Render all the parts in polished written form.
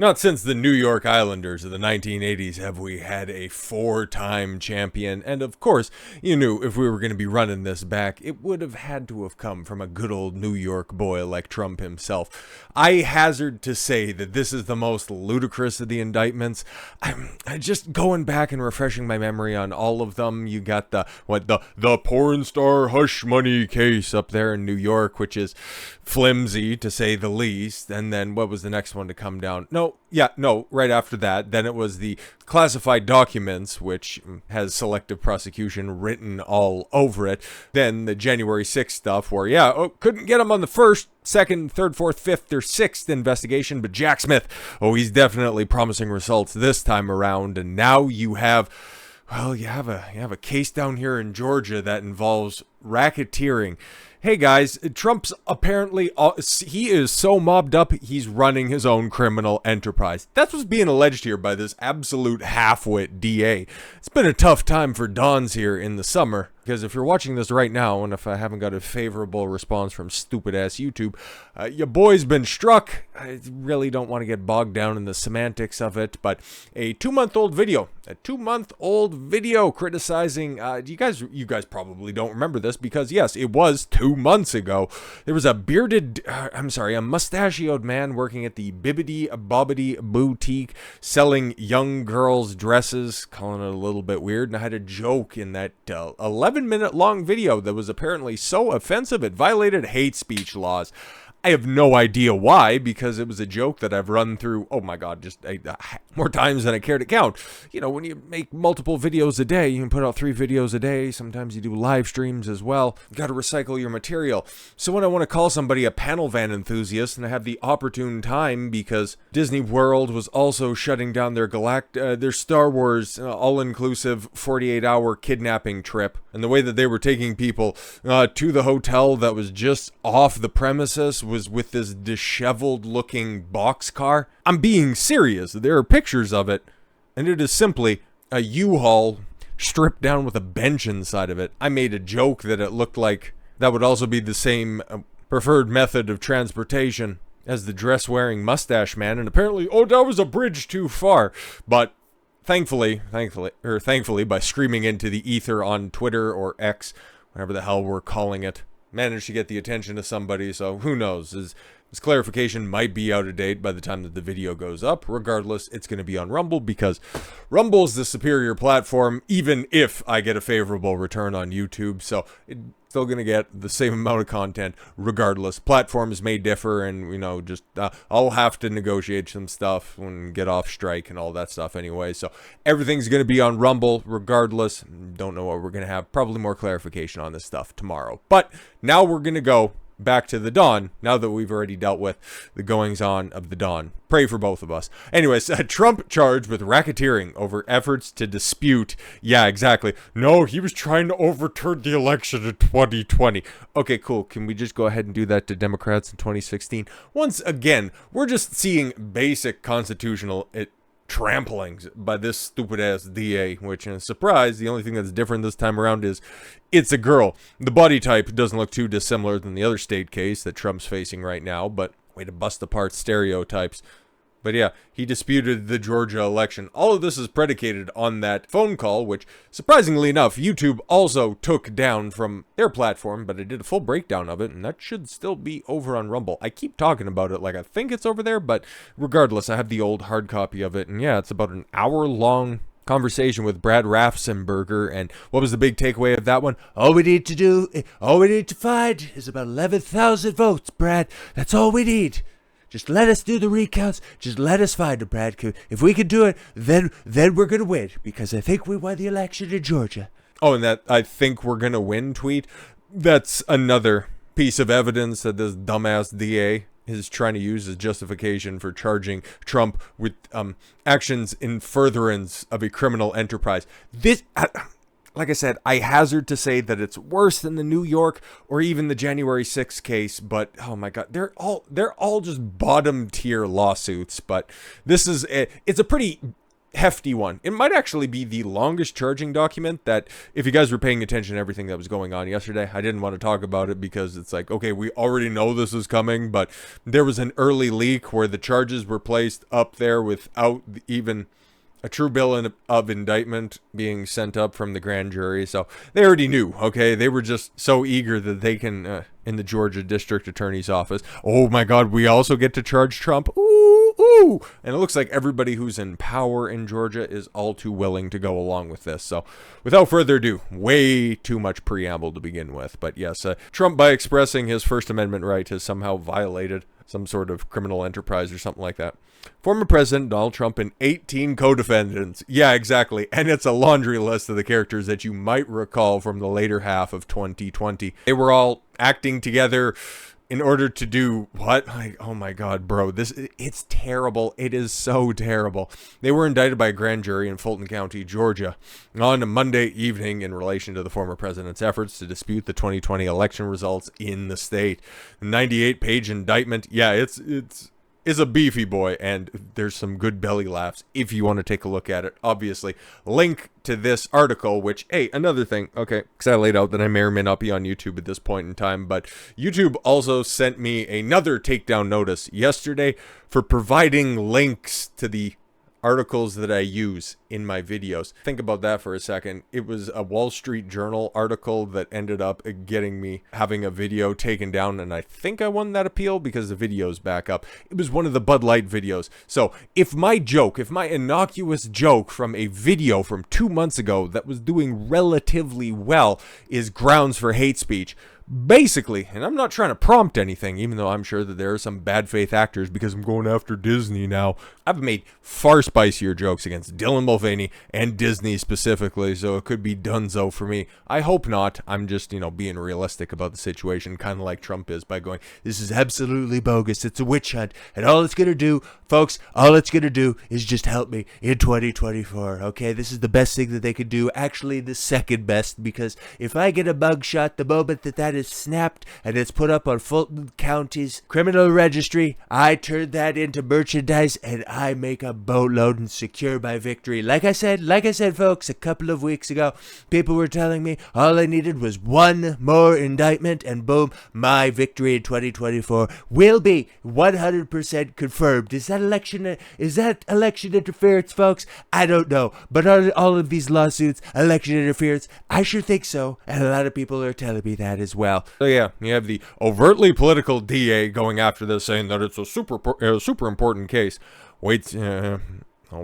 Not since the New York Islanders of the 1980s have we had a four-time champion, and of course, you knew if we were going to be running this back, it would have had to have come from a good old New York boy like Trump himself. I hazard to say that this is the most ludicrous of the indictments. I just going back and refreshing my memory on all of them. You got the porn star hush money case up there in New York, which is flimsy to say the least, and then what was the next one to come down? Right after that, then it was the classified documents, which has selective prosecution written all over it. Then the January 6th stuff where, couldn't get him on the first, second, third, fourth, fifth, or sixth investigation, but Jack Smith, he's definitely promising results this time around. And now you have a case down here in Georgia that involves racketeering. Hey guys, Trump's apparently, he is so mobbed up, he's running his own criminal enterprise. That's what's being alleged here by this absolute half-wit DA. It's been a tough time for Dons here in the summer, because if you're watching this right now, and if I haven't got a favorable response from stupid-ass YouTube, your boy's been struck. I really don't want to get bogged down in the semantics of it, but a 2-month-old video criticizing, you guys probably don't remember this, because yes, it was 2 months ago. There was a mustachioed man working at the Bibbidi Bobbidi Boutique selling young girls' dresses, calling it a little bit weird, and I had a joke in that 11-minute long video that was apparently so offensive it violated hate speech laws. I have no idea why, because it was a joke that I've run through, more times than I care to count. You know, when you make multiple videos a day, you can put out 3 videos a day. Sometimes you do live streams as well. You got to recycle your material. So when I want to call somebody a panel van enthusiast, and I have the opportune time because Disney World was also shutting down their Star Wars all-inclusive 48-hour kidnapping trip, and the way that they were taking people to the hotel that was just off the premises was with this disheveled looking boxcar. I'm being serious. There are pictures of it, and it is simply a U-Haul stripped down with a bench inside of it. I made a joke that it looked like that would also be the same preferred method of transportation as the dress-wearing mustache man, and apparently, that was a bridge too far. But thankfully, by screaming into the ether on Twitter or X, whatever the hell we're calling it, managed to get the attention of somebody. So who knows? This clarification might be out of date by the time that the video goes up. Regardless, it's going to be on Rumble, because Rumble is the superior platform, even if I get a favorable return on YouTube. So it's still going to get the same amount of content regardless. Platforms may differ, and I'll have to negotiate some stuff and get off strike and all that stuff anyway. So everything's going to be on Rumble regardless. Don't know what we're going to have. Probably more clarification on this stuff tomorrow. But now we're going to go back to the Dawn, now that we've already dealt with the goings-on of the Dawn. Pray for both of us. Anyways, Trump charged with racketeering over efforts to dispute. Yeah, exactly. No, he was trying to overturn the election in 2020. Okay, cool. Can we just go ahead and do that to Democrats in 2016? Once again, we're just seeing basic constitutional tramplings by this stupid-ass DA, which, in a surprise, the only thing that's different this time around is it's a girl. The body type doesn't look too dissimilar than the other state case that Trump's facing right now, but way to bust apart stereotypes. But yeah, he disputed the Georgia election. All of this is predicated on that phone call, which, surprisingly enough, YouTube also took down from their platform, but I did a full breakdown of it, and that should still be over on Rumble. I keep talking about it like I think it's over there, but regardless, I have the old hard copy of it, and yeah, it's about an hour-long conversation with Brad Raffensperger. And what was the big takeaway of that one? All we need to find is about 11,000 votes, Brad. That's all we need. Just let us do the recounts. Just let us find them, Brad. If we can do it, then we're going to win, because I think we won the election in Georgia. Oh, and that "I think we're going to win" tweet, that's another piece of evidence that this dumbass DA is trying to use as justification for charging Trump with actions in furtherance of a criminal enterprise. This... like I said, I hazard to say that it's worse than the New York or even the January 6th case, but oh my god, they're all just bottom tier lawsuits. But this is it's a pretty hefty one. It might actually be the longest charging document that, if you guys were paying attention to everything that was going on yesterday, I didn't want to talk about it because it's like, okay, we already know this is coming, but there was an early leak where the charges were placed up there without even a true bill of indictment being sent up from the grand jury. So they already knew, okay? They were just so eager that they can, in the Georgia District Attorney's Office, oh my God, we also get to charge Trump. Ooh, ooh. And it looks like everybody who's in power in Georgia is all too willing to go along with this. So without further ado, way too much preamble to begin with. But yes, Trump, by expressing his First Amendment right, has somehow violated some sort of criminal enterprise or something like that. Former President Donald Trump and 18 co-defendants. Yeah, exactly. And it's a laundry list of the characters that you might recall from the later half of 2020. They were all acting together in order to do what? Like, oh my God, bro, it's terrible. It is so terrible. They were indicted by a grand jury in Fulton County, Georgia, on a Monday evening in relation to the former president's efforts to dispute the 2020 election results in the state. 98-page indictment. Yeah, it's a beefy boy, and there's some good belly laughs if you want to take a look at it. Obviously, link to this article, which, hey, another thing, okay, because I laid out that I may or may not be on YouTube at this point in time, but YouTube also sent me another takedown notice yesterday for providing links to the articles that I use in my videos. Think about that for a second. It was a Wall Street Journal article that ended up getting me having a video taken down, and I think I won that appeal because the video's back up. It was one of the Bud Light videos. So if my innocuous joke from a video from 2 months ago that was doing relatively well is grounds for hate speech, basically, and I'm not trying to prompt anything, even though I'm sure that there are some bad faith actors because I'm going after Disney now. I've made far spicier jokes against Dylan Mulvaney and Disney specifically, so it could be donezo for me. I hope not. I'm just, being realistic about the situation, kind of like Trump is, by going, this is absolutely bogus. It's a witch hunt. And all it's going to do, folks, is just help me in 2024. Okay, this is the best thing that they could do. Actually, the second best, because if I get a mugshot the moment that is snapped and it's put up on Fulton County's criminal registry, I turn that into merchandise and I make a boatload and secure my victory. Like I said, folks, a couple of weeks ago, people were telling me all I needed was one more indictment and boom, my victory in 2024 will be 100% confirmed. Is that election interference, folks? I don't know. But are all of these lawsuits election interference? I sure think so. And a lot of people are telling me that as well. So yeah, you have the overtly political DA going after this, saying that it's a super important case. I'll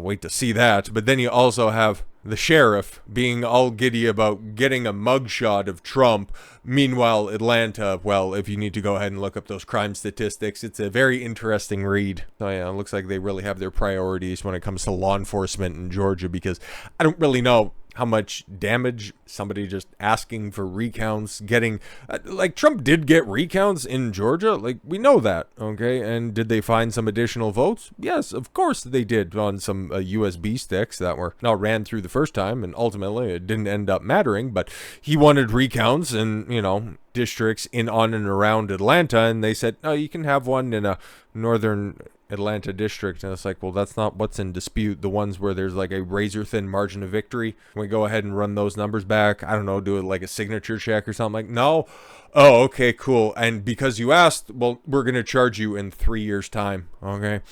wait to see that. But then you also have the sheriff being all giddy about getting a mugshot of Trump. Meanwhile, Atlanta, well, if you need to go ahead and look up those crime statistics, it's a very interesting read. So yeah, it looks like they really have their priorities when it comes to law enforcement in Georgia, because I don't really know how much damage somebody just asking for recounts getting, like Trump did get recounts in Georgia, like we know that, okay? And did they find some additional votes? Yes, of course they did, on some USB sticks that were not ran through the first time, and ultimately it didn't end up mattering. But he wanted recounts in districts on and around Atlanta, and they said, no, you can have one in a northern Atlanta district. And it's like, well, that's not what's in dispute. The ones where there's like a razor thin margin of victory, can we go ahead and run those numbers back? I don't know, do it like a signature check or something. Like, no. Oh, okay, cool. And because you asked, well, we're going to charge you in 3 years time. Okay.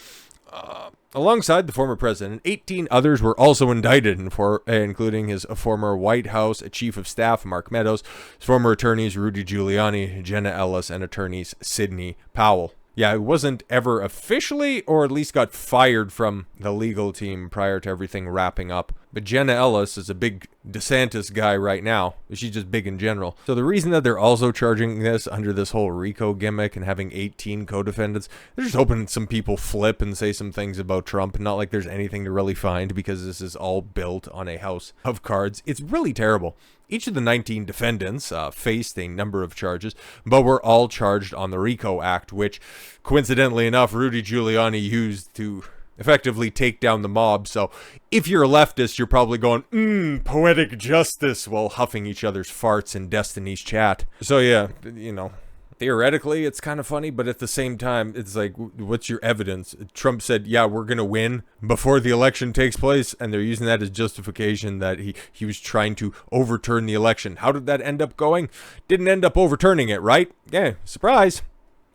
Alongside the former president, 18 others were also indicted, including his former White House chief of staff, Mark Meadows, his former attorneys, Rudy Giuliani, Jenna Ellis, and attorneys Sidney Powell. Yeah, it wasn't ever officially, or at least got fired from the legal team prior to everything wrapping up. But Jenna Ellis is a big DeSantis guy right now. She's just big in general. So the reason that they're also charging this under this whole RICO gimmick and having 18 co-defendants, they're just hoping some people flip and say some things about Trump. Not like there's anything to really find, because this is all built on a house of cards. It's really terrible. Each of the 19 defendants faced a number of charges, but were all charged on the RICO Act, which, coincidentally enough, Rudy Giuliani used to effectively take down the mob. So if you're a leftist, you're probably going, poetic justice, while huffing each other's farts in Destiny's chat. So yeah, Theoretically, it's kind of funny, but at the same time, it's like, what's your evidence? Trump said, yeah, we're going to win before the election takes place, and they're using that as justification that he was trying to overturn the election. How did that end up going? Didn't end up overturning it, right? Yeah, surprise.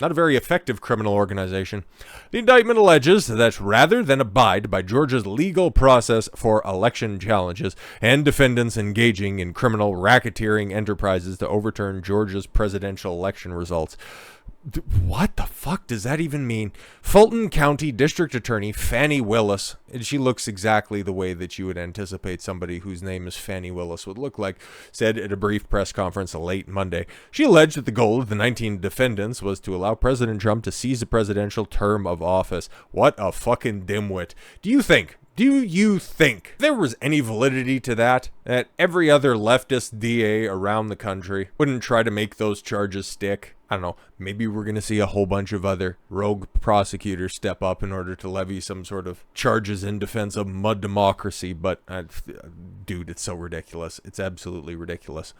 Not a very effective criminal organization. The indictment alleges that rather than abide by Georgia's legal process for election challenges and defendants engaging in criminal racketeering enterprises to overturn Georgia's presidential election results. What the fuck does that even mean? Fulton County District Attorney Fani Willis, and she looks exactly the way that you would anticipate somebody whose name is Fani Willis would look like, said at a brief press conference late Monday. She alleged that the goal of the 19 defendants was to allow President Trump to seize a presidential term of office. What a fucking dimwit. Do you think there was any validity to that every other leftist DA around the country wouldn't try to make those charges stick? I don't know, maybe we're going to see a whole bunch of other rogue prosecutors step up in order to levy some sort of charges in defense of mud democracy, but dude, it's so ridiculous. It's absolutely ridiculous.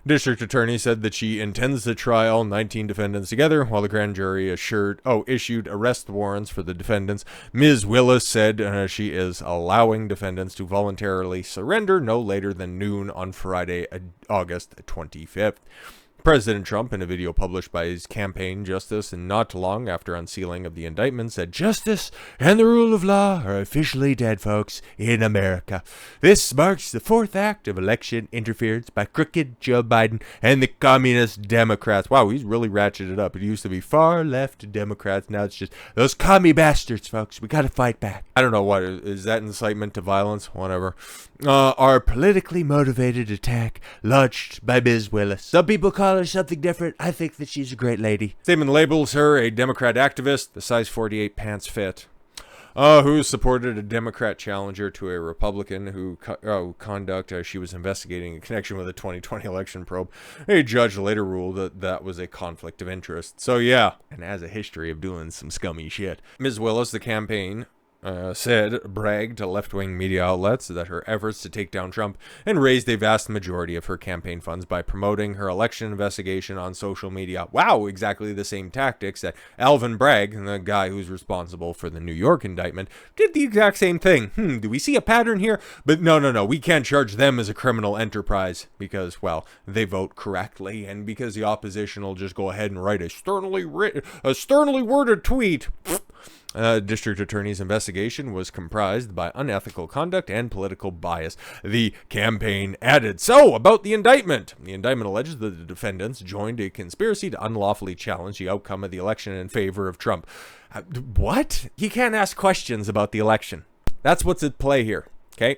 District attorney said that she intends to try all 19 defendants together, while the grand jury issued arrest warrants for the defendants. Ms. Willis said she is allowing defendants to voluntarily surrender no later than noon on Friday, August 25th. President Trump, in a video published by his campaign, Justice, and not long after unsealing of the indictment, said, "Justice and the rule of law are officially dead, folks, in America. This marks the fourth act of election interference by crooked Joe Biden and the communist Democrats." Wow, he's really ratcheted up. It used to be far left Democrats. Now it's just those commie bastards, folks. We gotta fight back. I don't know what is that incitement to violence? Whatever. Our politically motivated attack launched by Ms. Willis. Some people call her something different. I think that she's a great lady. Statement labels her a Democrat activist, the size 48 pants fit. Who supported a Democrat challenger to a Republican who conduct she was investigating in connection with the 2020 election probe. A judge later ruled that that was a conflict of interest. So yeah, and has a history of doing some scummy shit. Ms. Willis, the campaign bragged to left-wing media outlets that her efforts to take down Trump and raised a vast majority of her campaign funds by promoting her election investigation on social media. Wow, exactly the same tactics that Alvin Bragg, the guy who's responsible for the New York indictment, did the exact same thing. Do we see a pattern here? But no, we can't charge them as a criminal enterprise because, well, they vote correctly and because the opposition will just go ahead and write a sternly worded tweet. District Attorney's investigation was comprised by unethical conduct and political bias. The campaign added, so, about the indictment. The indictment alleges that the defendants joined a conspiracy to unlawfully challenge the outcome of the election in favor of Trump. What? You can't ask questions about the election. That's what's at play here, okay?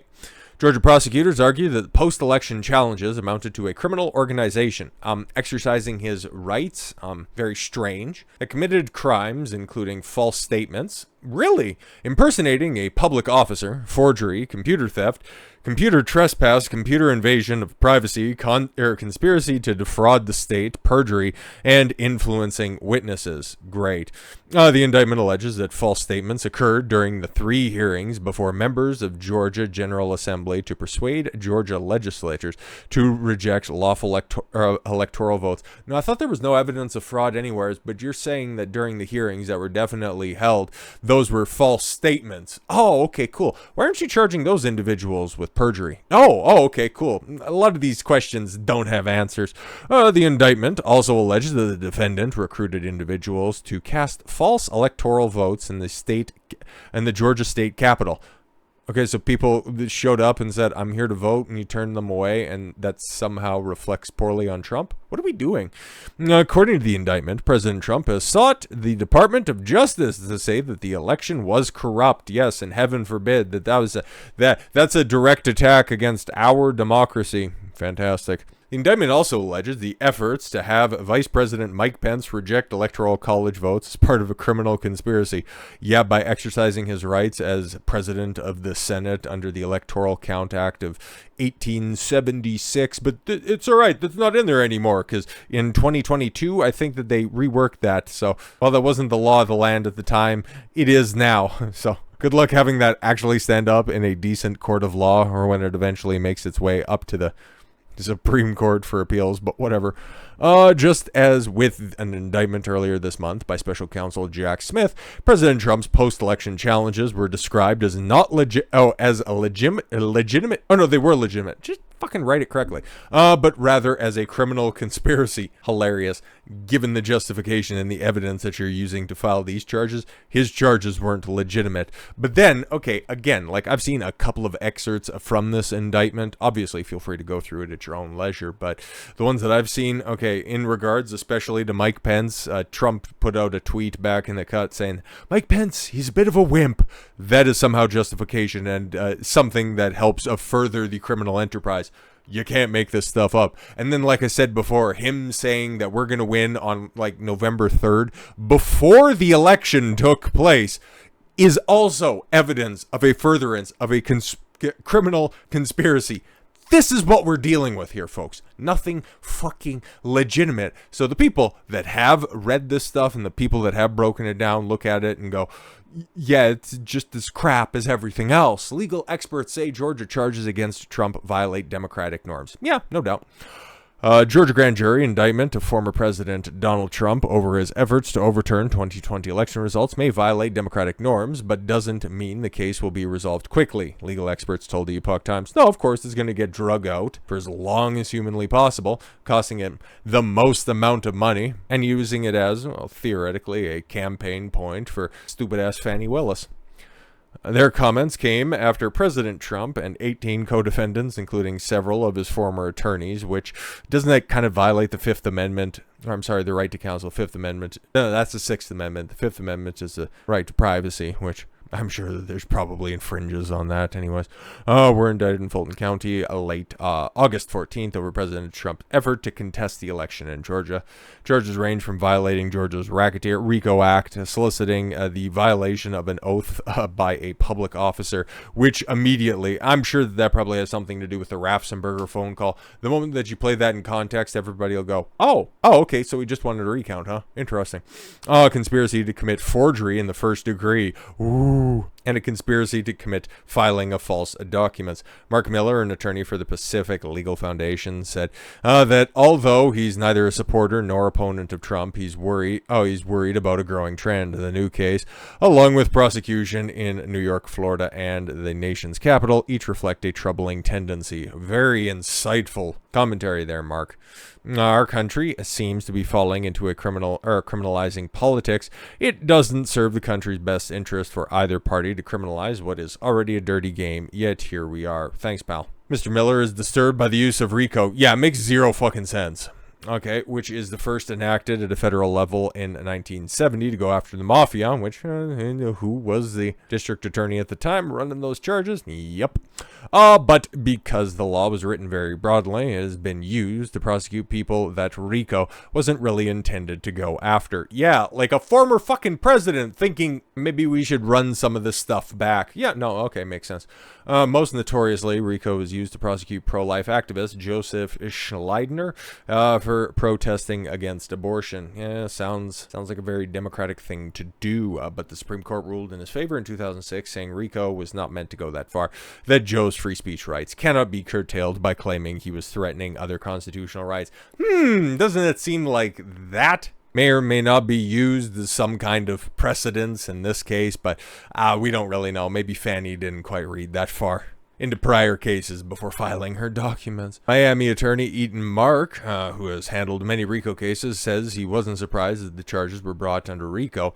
Georgia prosecutors argue that post-election challenges amounted to a criminal organization exercising his rights, very strange, that committed crimes including false statements, really, impersonating a public officer, forgery, computer theft, computer trespass, computer invasion of privacy, conspiracy to defraud the state, perjury, and influencing witnesses. Great. The indictment alleges that false statements occurred during the 3 hearings before members of Georgia General Assembly to persuade Georgia legislators to reject lawful electoral votes. Now, I thought there was no evidence of fraud anywhere, but you're saying that during the hearings that were definitely held, those were false statements. Oh, okay, cool. Why aren't you charging those individuals with perjury? Oh, okay, cool. A lot of these questions don't have answers. The indictment also alleges that the defendant recruited individuals to cast false electoral votes in the Georgia state capitol. Okay, so people showed up and said, "I'm here to vote," and you turned them away, and that somehow reflects poorly on Trump? What are we doing? According to the indictment, President Trump has sought the Department of Justice to say that the election was corrupt. Yes, and heaven forbid that's a direct attack against our democracy. Fantastic. The indictment also alleges the efforts to have Vice President Mike Pence reject Electoral College votes as part of a criminal conspiracy. Yeah, by exercising his rights as President of the Senate under the Electoral Count Act of 1876. But it's all right. That's not in there anymore because in 2022, I think that they reworked that. So while that wasn't the law of the land at the time, it is now. So good luck having that actually stand up in a decent court of law or when it eventually makes its way up to the Supreme Court for appeals, but whatever. Just as with an indictment earlier this month by special counsel Jack Smith, President Trump's post-election challenges were described as not legitimate. Oh no, they were legitimate. Just fucking write it correctly. But rather as a criminal conspiracy. Hilarious. Given the justification and the evidence that you're using to file these charges, his charges weren't legitimate. But then, okay, again, like I've seen a couple of excerpts from this indictment. Obviously, feel free to go through it at your own leisure. But the ones that I've seen, okay, in regards especially to Mike Pence, Trump put out a tweet back in the cut saying, Mike Pence, he's a bit of a wimp. That is somehow justification and something that helps further the criminal enterprise. You can't make this stuff up. And then, like I said before, him saying that we're going to win on like November 3rd before the election took place is also evidence of a furtherance of a criminal conspiracy. This is what we're dealing with here, folks. Nothing fucking legitimate. So the people that have read this stuff and the people that have broken it down look at it and go, yeah, it's just as crap as everything else. Legal experts say Georgia charges against Trump violate democratic norms. Yeah, no doubt. Georgia grand jury indictment of former President Donald Trump over his efforts to overturn 2020 election results may violate democratic norms, but doesn't mean the case will be resolved quickly. Legal experts told the Epoch Times, no, of course, it's going to get drug out for as long as humanly possible, costing him the most amount of money, and using it as, well, theoretically, a campaign point for stupid-ass Fani Willis. Their comments came after President Trump and 18 co-defendants, including several of his former attorneys, which doesn't that kind of violate the Fifth Amendment? Or, I'm sorry, the right to counsel. Fifth Amendment. No, that's the Sixth Amendment. The Fifth Amendment is the right to privacy, which I'm sure that there's probably infringes on that anyways. Were indicted in Fulton County late August 14th over President Trump's effort to contest the election in Georgia. Charges range from violating Georgia's RICO Act, soliciting the violation of an oath by a public officer, which immediately, I'm sure that probably has something to do with the Raffensperger phone call. The moment that you play that in context, everybody will go, oh, okay, so we just wanted a recount, huh? Interesting. Conspiracy to commit forgery in the first degree. Ooh. And a conspiracy to commit filing of false documents. Mark Miller, an attorney for the Pacific Legal Foundation, said that although he's neither a supporter nor opponent of Trump, he's worried about a growing trend. The new case, along with prosecution in New York, Florida, and the nation's capital, each reflect a troubling tendency. Very insightful commentary there, Mark. Our country seems to be falling into a criminalizing politics. It doesn't serve the country's best interest for either party to criminalize what is already a dirty game, yet here we are. Thanks, pal. Mr. Miller is disturbed by the use of RICO. Yeah, it makes zero fucking sense. Okay, which is the first enacted at a federal level in 1970 to go after the mafia, which, who was the district attorney at the time running those charges? Yep. But because the law was written very broadly, it has been used to prosecute people that RICO wasn't really intended to go after. Yeah, like a former fucking president thinking maybe we should run some of this stuff back. Yeah, no, okay, makes sense. Most notoriously, RICO was used to prosecute pro-life activist Joseph Schleidner for protesting against abortion. Yeah, sounds like a very democratic thing to do, but the Supreme Court ruled in his favor in 2006, saying RICO was not meant to go that far, that Joe's free speech rights cannot be curtailed by claiming he was threatening other constitutional rights. Doesn't it seem like that may or may not be used as some kind of precedence in this case, but we don't really know. Maybe Fani didn't quite read that far into prior cases before filing her documents. Miami attorney Eaton Mark, who has handled many RICO cases, says he wasn't surprised that the charges were brought under RICO,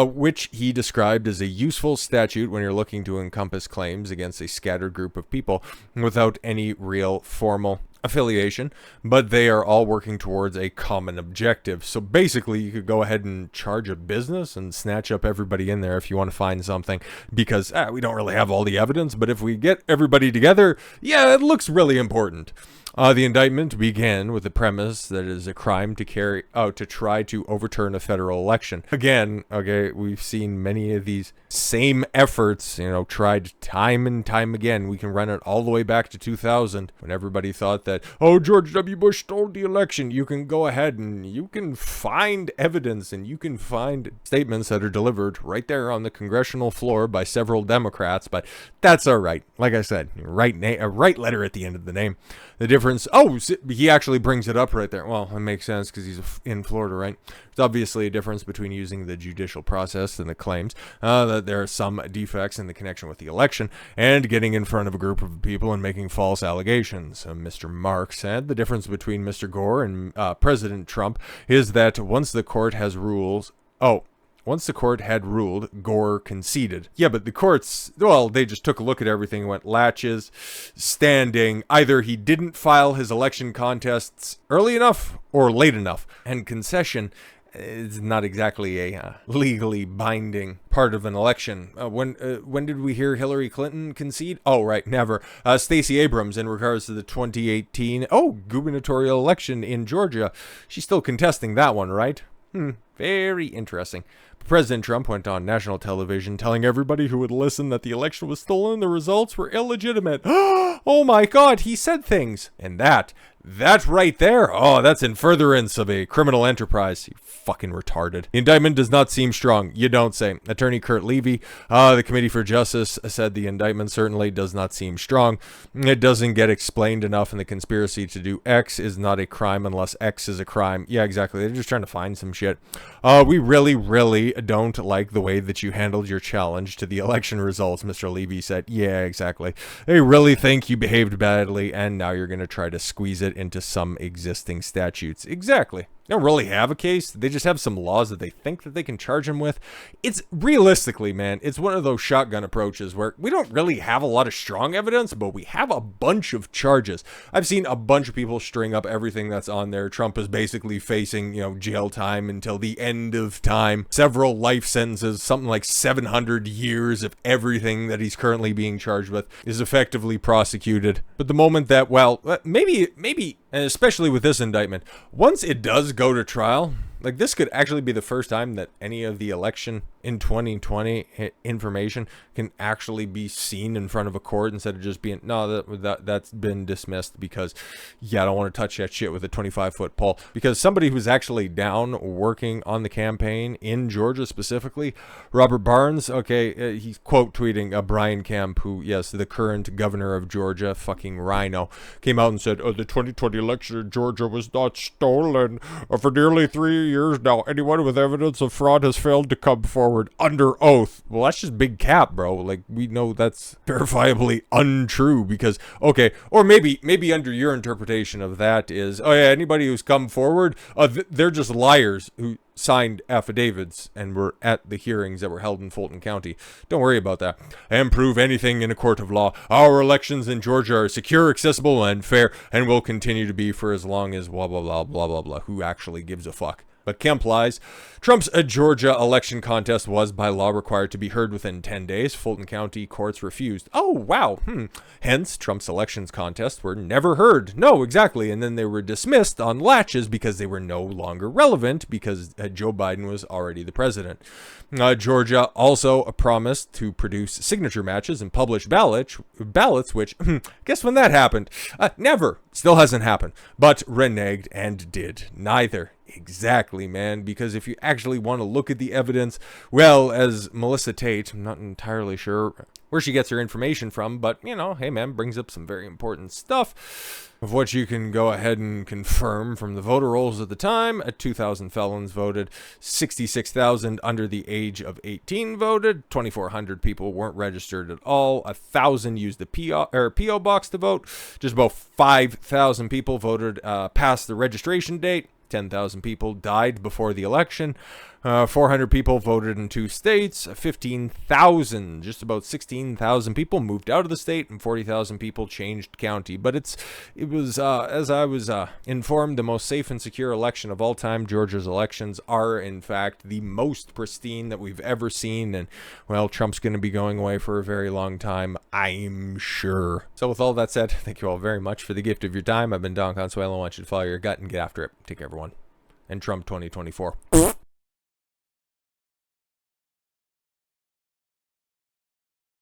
which he described as a useful statute when you're looking to encompass claims against a scattered group of people without any real formal affiliation, but they are all working towards a common objective. So basically, you could go ahead and charge a business and snatch up everybody in there if you want to find something, because we don't really have all the evidence, but if we get everybody together, yeah, it looks really important. The indictment began with the premise that it is a crime to try to overturn a federal election. Again, okay, we've seen many of these same efforts, tried time and time again. We can run it all the way back to 2000 when everybody thought that, George W. Bush stole the election. You can go ahead and you can find evidence and you can find statements that are delivered right there on the congressional floor by several Democrats, but that's all right. Like I said, right letter at the end of the name. The difference difference. Oh, he actually brings it up right there. Well, it makes sense because he's in Florida, right? There's obviously a difference between using the judicial process and the claims that there are some defects in the connection with the election and getting in front of a group of people and making false allegations. Mr. Mark said the difference between Mr. Gore and President Trump is that once the court had ruled, Gore conceded. Yeah, but the courts, well, they just took a look at everything and went latches, standing. Either he didn't file his election contests early enough or late enough. And concession is not exactly a legally binding part of an election. When did we hear Hillary Clinton concede? Oh, right, never. Stacey Abrams, in regards to the 2018 gubernatorial election in Georgia, she's still contesting that one, right? Very interesting. President Trump went on national television telling everybody who would listen that the election was stolen and the results were illegitimate. Oh my God, he said things. And that right there, that's in furtherance of a criminal enterprise. You fucking retarded. The indictment does not seem strong. You don't say. Attorney Kurt Levy, the Committee for Justice, said the indictment certainly does not seem strong. It doesn't get explained enough, and the conspiracy to do X is not a crime unless X is a crime. Yeah, exactly. They're just trying to find some shit. We really don't like the way that you handled your challenge to the election results, Mr. Levy said. Yeah, exactly. They really think you behaved badly, and now you're going to try to squeeze it into some existing statutes. Exactly. They don't really have a case. They just have some laws that they think that they can charge him with. It's realistically, man, it's one of those shotgun approaches where we don't really have a lot of strong evidence, but we have a bunch of charges. I've seen a bunch of people string up everything that's on there. Trump is basically facing, jail time until the end of time. Several life sentences, something like 700 years of everything that he's currently being charged with is effectively prosecuted. But the moment that, maybe, and especially with this indictment, once it does go to trial, like this could actually be the first time that any of the election in 2020 information can actually be seen in front of a court instead of just being, no, that's been dismissed because, I don't want to touch that shit with a 25-foot pole. Because somebody who's actually down working on the campaign in Georgia specifically, Robert Barnes, he's quote tweeting Brian Kemp, who, yes, the current governor of Georgia, fucking rhino, came out and said, the 2020 election in Georgia was not stolen. For nearly 3 years now, anyone with evidence of fraud has failed to come forward under oath. Well, that's just big cap, bro. Like, we know that's verifiably untrue because, or maybe under your interpretation of that is, anybody who's come forward, they're just liars who signed affidavits and were at the hearings that were held in Fulton County. Don't worry about that. And prove anything in a court of law. Our elections in Georgia are secure, accessible, and fair, and will continue to be for as long as blah, blah, blah, blah, blah, blah. Who actually gives a fuck? But Kemp lies. Trump's Georgia election contest was by law required to be heard within 10 days. Fulton County courts refused. Oh, wow. Hence, Trump's elections contests were never heard. No, exactly. And then they were dismissed on latches because they were no longer relevant because Joe Biden was already the president. Georgia also promised to produce signature matches and publish ballots, which, guess when that happened? Never. Still hasn't happened. But reneged and did neither. Exactly, man, because if you actually want to look at the evidence, well, as Melissa Tate, I'm not entirely sure where she gets her information from, but, hey, man, brings up some very important stuff of what you can go ahead and confirm from the voter rolls at the time. 2,000 felons voted, 66,000 under the age of 18 voted, 2,400 people weren't registered at all, 1,000 used the P.O. box to vote, just about 5,000 people voted past the registration date. 10,000 people died before the election. 400 people voted in 2 states. 15,000, just about 16,000 people moved out of the state, and 40,000 people changed county. But it was, as I was informed, the most safe and secure election of all time. Georgia's elections are, in fact, the most pristine that we've ever seen. And, well, Trump's going to be going away for a very long time, I'm sure. So with all that said, thank you all very much for the gift of your time. I've been Don Consuelo. I want you to follow your gut and get after it. Take care, everyone. And Trump 2024.